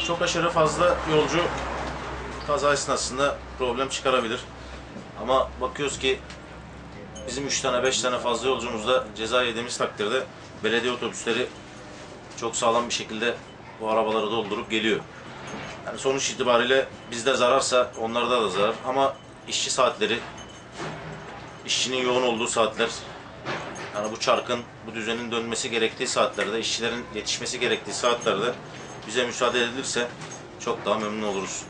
Çok aşırı fazla yolcu kaza esnasında problem çıkarabilir. Ama bakıyoruz ki bizim 3 tane 5 tane fazla yolcumuzda ceza yediğimiz takdirde belediye otobüsleri çok sağlam bir şekilde bu arabaları doldurup geliyor. Yani sonuç itibariyle bizde zararsa onlarda da zarar ama işçi saatleri, işçinin yoğun olduğu saatler, yani bu çarkın, bu düzenin dönmesi gerektiği saatlerde, işçilerin yetişmesi gerektiği saatlerde bize müsaade edilirse çok daha memnun oluruz.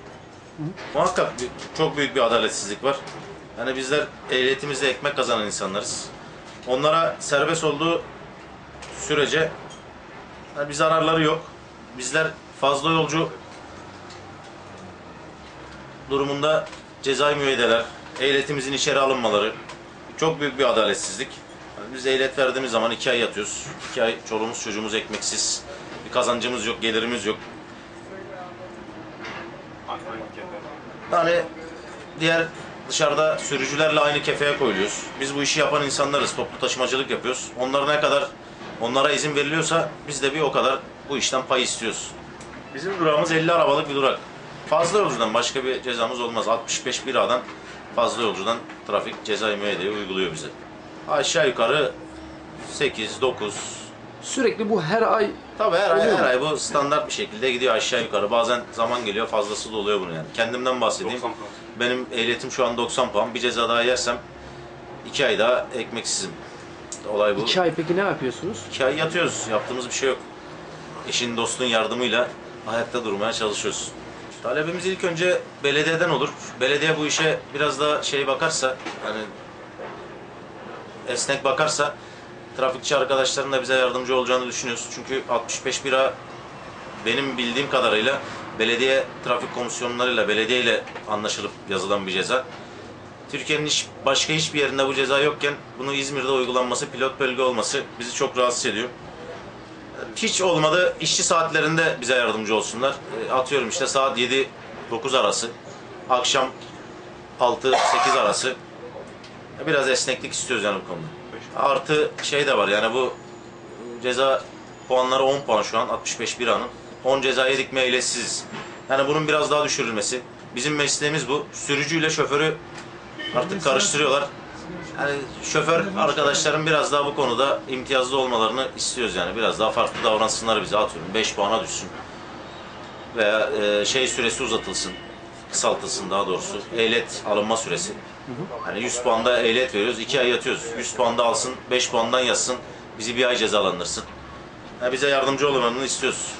Muhakkak çok büyük bir adaletsizlik var. Yani bizler ehliyetimizle ekmek kazanan insanlarız. Onlara serbest olduğu sürece yani bir zararları yok. Bizler fazla yolcu durumunda cezai müeyyideler, ehliyetimizin içeri alınmaları çok büyük bir adaletsizlik. Yani biz ehliyet verdiğimiz zaman 2 ay yatıyoruz. 2 ay çoluğumuz çocuğumuz ekmeksiz. Bir kazancımız yok, gelirimiz yok. Yani diğer dışarıda sürücülerle aynı kefeye koyuluyoruz. Biz bu işi yapan insanlarız, toplu taşımacılık yapıyoruz. Onlara izin veriliyorsa biz de bir o kadar bu işten pay istiyoruz. Bizim durağımız 50 arabalık bir durak. Fazla yolcudan başka bir cezamız olmaz. 65 biradan fazla yolcudan trafik cezai müeyyideyi uyguluyor bize. Aşağı yukarı 8-9. Sürekli bu her ay. Tabii her ay bu standart bir şekilde gidiyor aşağı yukarı. Bazen zaman geliyor fazlası da oluyor bunu yani. Kendimden bahsedeyim. Benim ehliyetim şu an 90 puan. Bir ceza daha yersem 2 ay daha ekmeksizim. Olay bu. 2 ay peki ne yapıyorsunuz? 2 ay yatıyoruz. Yaptığımız bir şey yok. Eşin dostun yardımıyla ayakta durmaya çalışıyoruz. Talebimiz ilk önce belediyeden olur. Belediye bu işe biraz daha bakarsa, yani esnek bakarsa trafikçi arkadaşların da bize yardımcı olacağını düşünüyoruz. Çünkü 65 bira benim bildiğim kadarıyla belediye trafik komisyonlarıyla, belediye ile anlaşılıp yazılan bir ceza. Türkiye'nin başka hiçbir yerinde bu ceza yokken bunu İzmir'de uygulanması, pilot bölge olması bizi çok rahatsız ediyor. Hiç olmadı işçi saatlerinde bize yardımcı olsunlar. Atıyorum işte saat 7-9 arası, akşam 6-8 arası. Biraz esneklik istiyoruz yani bu konuda. Artı de var yani bu ceza puanları 10 puan şu an 65 biranın. 10 ceza yedik mi ehliyetsiziz. Yani bunun biraz daha düşürülmesi. Bizim mesleğimiz bu. Sürücüyle şoförü artık karıştırıyorlar. Yani şoför arkadaşların biraz daha bu konuda imtiyazlı olmalarını istiyoruz yani. Biraz daha farklı davransınlar bize, atıyorum 5 puana düşsün. Veya süresi uzatılsın. Kısaltılsın daha doğrusu. Ehliyet alınma süresi. Hani 100 puanda ehliyet veriyoruz, 2 ay yatıyoruz. 100 puanda alsın, 5 puandan yazsın. Bizi 1 ay cezalandırsın. Yani bize yardımcı olmalarını istiyoruz.